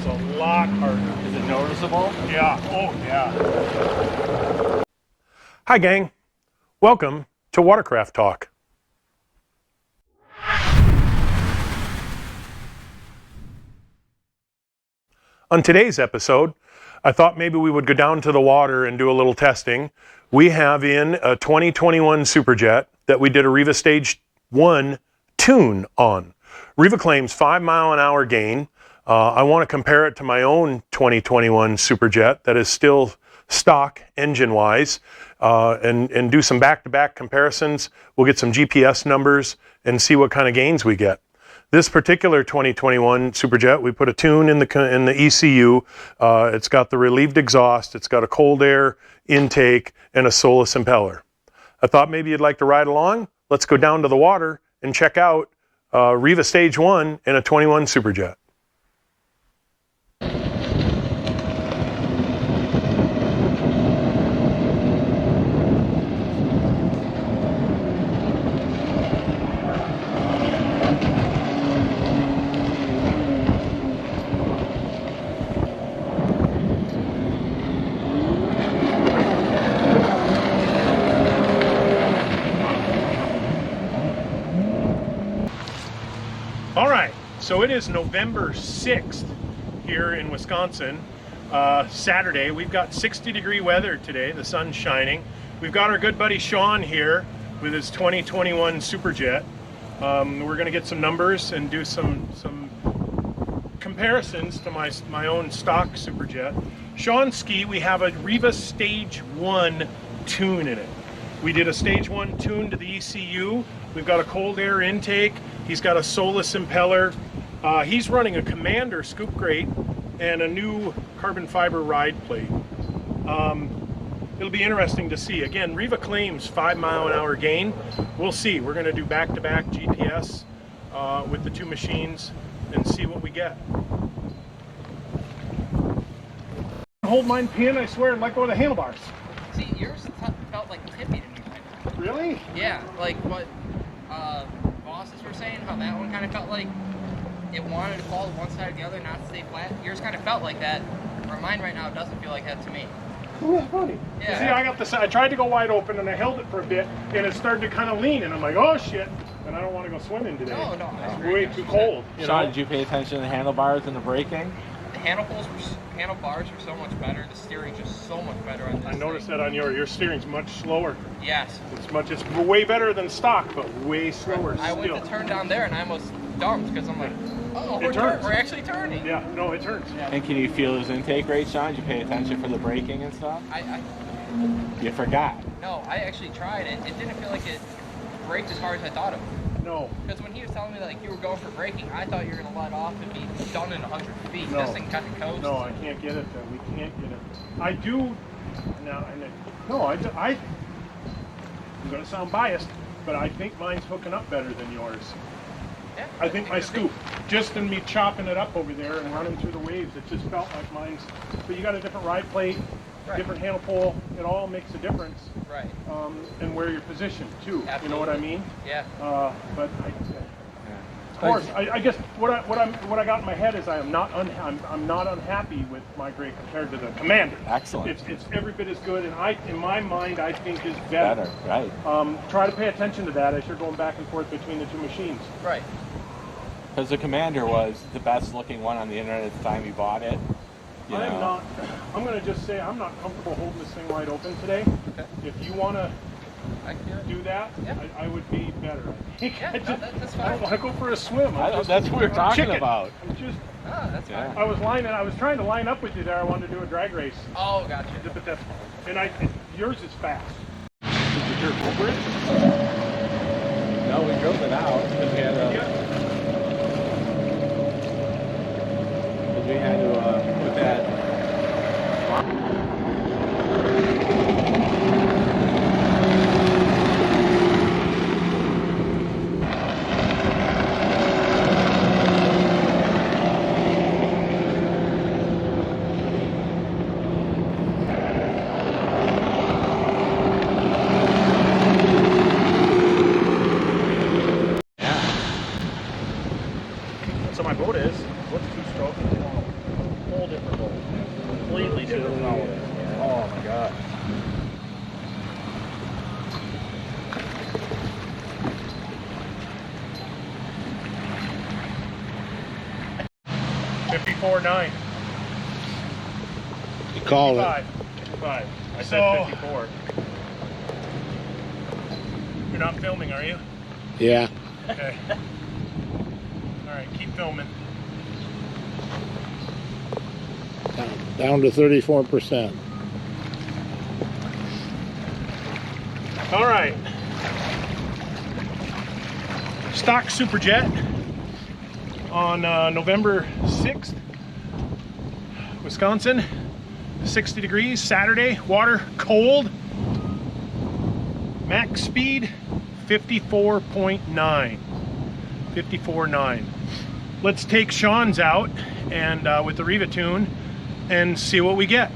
feels a lot harder. Is it noticeable? Yeah, oh yeah. Hi gang, welcome to Watercraft Talk. On today's episode, I thought maybe we would go down to the water and do a little testing. We have in a 2021 Super Jet that we did a Riva Stage 1 tune on. Riva claims 5-mile-an-hour gain. I want to compare it to my own 2021 Super Jet that is still stock engine-wise, and do some back-to-back comparisons. We'll get some GPS numbers and see what kind of gains we get. This particular 2021 Super Jet, we put a tune in the ECU. It's got the relieved exhaust, it's got a cold air intake, and a Solus impeller. I thought maybe you'd like to ride along. Let's go down to the water and check out Riva Stage 1 in a 21 Super Jet. All right, so it is November 6th here in Wisconsin, Saturday. We've got 60-degree weather today, the sun's shining. We've got our good buddy Sean here with his 2021 Super Jet. We're gonna get some numbers and do some comparisons to my own stock Super Jet. Sean's ski, we have a Riva Stage 1 tune in it. We did a Stage 1 tune to the ECU. We've got a cold air intake. He's got a Solus impeller. He's running a Commander scoop grate and a new carbon fiber ride plate. It'll be interesting to see. Again, Riva claims 5-mile-an-hour gain. We'll see. We're going to do back-to-back GPS with the two machines and see what we get. Hold mine pin, I swear, and let go of the handlebars. See, yours felt like tippy to me right now. Really? Yeah, like what bosses were saying, how that one kind of felt like it wanted to fall to one side or the other, not stay flat. Yours kind of felt like that, where mine right now doesn't feel like that to me. Oh, that's funny. Yeah. See, I got this. I tried to go wide open and I held it for a bit, and it started to kind of lean, and I'm like, oh shit! And I don't want to go swimming today. No, It's way too cold. Sean, did you pay attention to the handlebars and the braking? The handlebars were so much better. The steering's just so much better on this. I noticed that on your steering's much slower. Yes. It's way better than stock, but way slower I still. went to turn down there and I almost dumped because I'm like, oh, It turns. we're actually turning. Yeah, no, it turns. Yeah. And can you feel his intake rate, Sean? Did you pay attention for the braking and stuff? You forgot. No, I actually tried it. It didn't feel like it braked as hard as I thought it would. No. Because when he was telling me that, like, you were going for braking, I thought you were going to let off and be done in 100 feet. No. This thing kind of coast. No, I can't get it. We can't get it. I do. Now, I'm going to sound biased, but I think mine's hooking up better than yours. Yeah, I think my scoop, just in me chopping it up over there and running through the waves, it just felt like mine's. But you got a different ride plate, Right. different handle pull. It all makes a difference. Right. And where you're positioned too. Absolutely. You know what I mean? Yeah. But of course, I guess what I got in my head is I'm not unhappy with my grade compared to the Commander. Excellent. It's every bit as good, and in my mind, I think is better. Right. Try to pay attention to that as you're going back and forth between the two machines. Right. Because the Commander was the best looking one on the internet at the time you bought it. I'm going to just say I'm not comfortable holding this thing wide open today. Okay. If you want to I can do it. do that, Yeah. I would be better. Yeah, no, that's fine. I don't want to go for a swim. That's what we're talking chicken. about. I'm just. Ah, that's fine. Yeah. I was trying to line up with you there. I wanted to do a drag race, Oh, gotcha. but that's fine. And yours is fast. Did you jerk over it? No, we drove it out because we had to put that. So my boat is, what's two-stroke? completely to the nose. Oh my god. $54.9. You called it. 55. I So- said 54. You're not filming, are you? Yeah. Okay. All right, keep filming. Down to 34%. All right. Stock Super Jet on November 6th, Wisconsin. 60 degrees, Saturday, water cold. Max speed 54.9. 54.9. Let's take Sean's out and with the Riva tune and see what we get.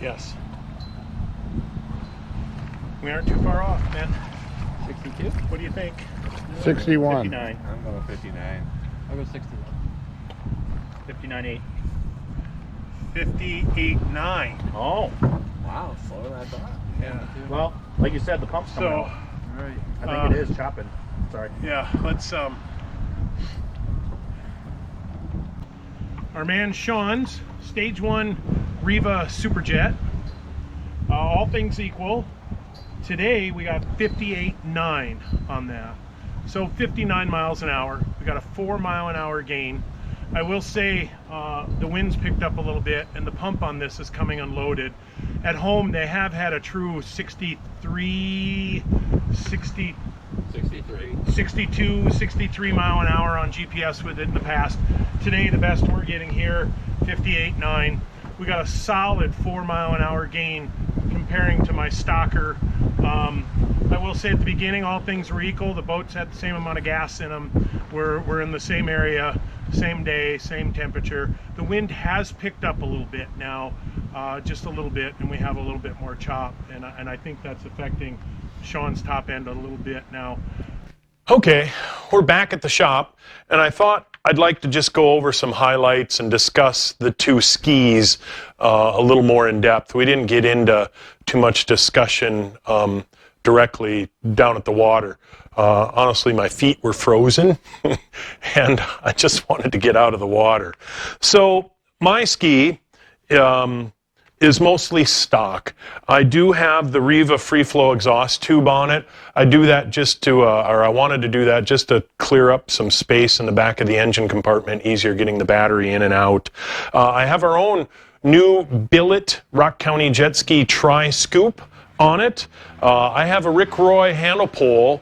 Yes. We aren't too far off, man. 62? What do you think? 61. 59. I'm going 59. I'll go 61. 59.8. 58.9. Oh. Wow, slower than I thought. Yeah. Well, like you said, the pump's coming So, out. Right. I think it is chopping. Sorry. yeah, let's our man Sean's Stage 1 Riva Super Jet. All things equal, today we got 58.9 on that. So 59 miles an hour. We got a 4-mile-an-hour gain. I will say the wind's picked up a little bit and the pump on this is coming unloaded. At home they have had a true 63, 60, 63. 62, 63 mile an hour on GPS with it in the past. Today the best we're getting here, 58.9. We got a solid 4-mile-an-hour gain comparing to my stocker. I will say at the beginning all things were equal. The boats had the same amount of gas in them. We're in the same area, same day, same temperature. The wind has picked up a little bit now, just a little bit, and we have a little bit more chop, and I think that's affecting Sean's top end a little bit now. Okay, we're back at the shop, and I thought I'd like to just go over some highlights and discuss the two skis a little more in depth. We didn't get into too much discussion directly down at the water. Honestly, my feet were frozen, and I just wanted to get out of the water. So my ski is mostly stock. I do have the Riva free flow exhaust tube on it. I do that just to, or I wanted to do that just to clear up some space in the back of the engine compartment, easier getting the battery in and out. I have our own new billet Rock County Jet Ski Tri-Scoop on it. I have a Rick Roy handle pole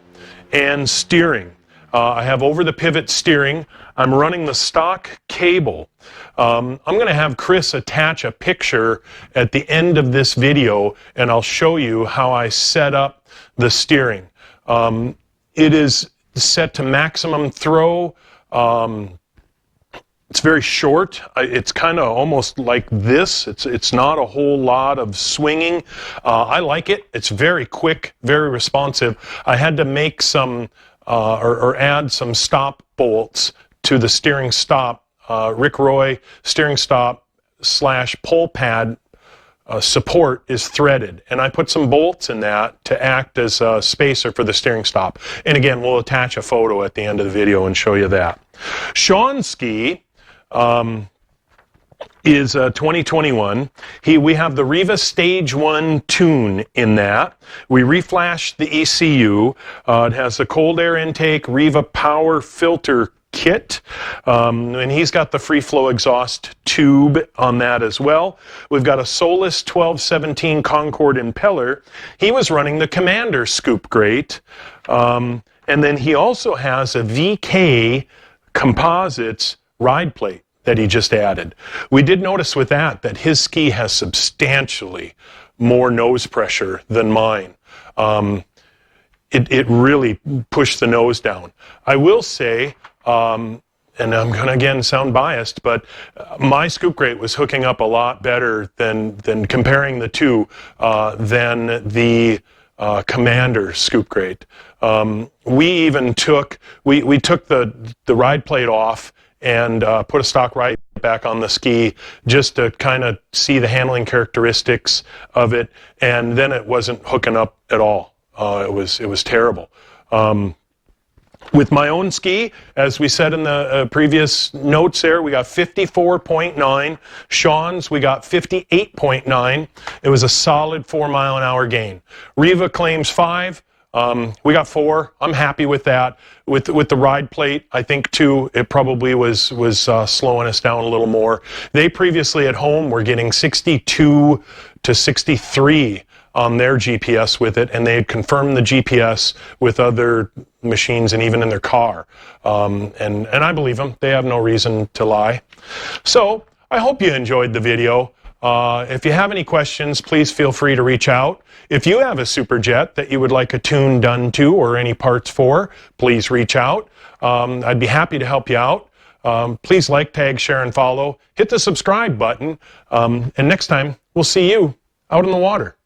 and steering. I have over the pivot steering. I'm running the stock cable. I'm going to have Chris attach a picture at the end of this video, and I'll show you how I set up the steering. It is set to maximum throw. It's very short. It's kind of almost like this. It's not a whole lot of swinging. I like it. It's very quick, very responsive. I had to make some or add some stop bolts to the steering stop. Rick Roy steering stop / pole pad support is threaded, and I put some bolts in that to act as a spacer for the steering stop. And again, we'll attach a photo at the end of the video and show you that. Sean's ski is 2021. We have the Riva Stage 1 tune in that. We reflashed the ECU. It has the cold air intake, Riva power filter kit, and he's got the free flow exhaust tube on that as well. We've got a Solus 1217 Concord impeller. He was running the Commander scoop grate, and And then he also has a VK Composites ride plate that he just added. We did notice with that his ski has substantially more nose pressure than mine. It really pushed the nose down. I will say, and I'm going to again sound biased, but my scoop grate was hooking up a lot better than comparing the two than the Commander scoop grate. We even took the ride plate off and put a stock ride back on the ski just to kind of see the handling characteristics of it, and then it wasn't hooking up at all. It was terrible. With my own ski, as we said in the previous notes there, we got 54.9. Sean's, we got 58.9. It was a solid 4 mile an hour gain. Riva claims 5. We got 4. I'm happy with that. With the ride plate, I think too, it probably was slowing us down a little more. They previously at home were getting 62 to 63 on their GPS with it, and they had confirmed the GPS with other machines and even in their car. And I believe them. They have no reason to lie. So I hope you enjoyed the video. If you have any questions, please feel free to reach out. If you have a Super Jet that you would like a tune done to or any parts for, please reach out. I'd be happy to help you out. Please like, tag, share, and follow. Hit the subscribe button. And next time, we'll see you out in the water.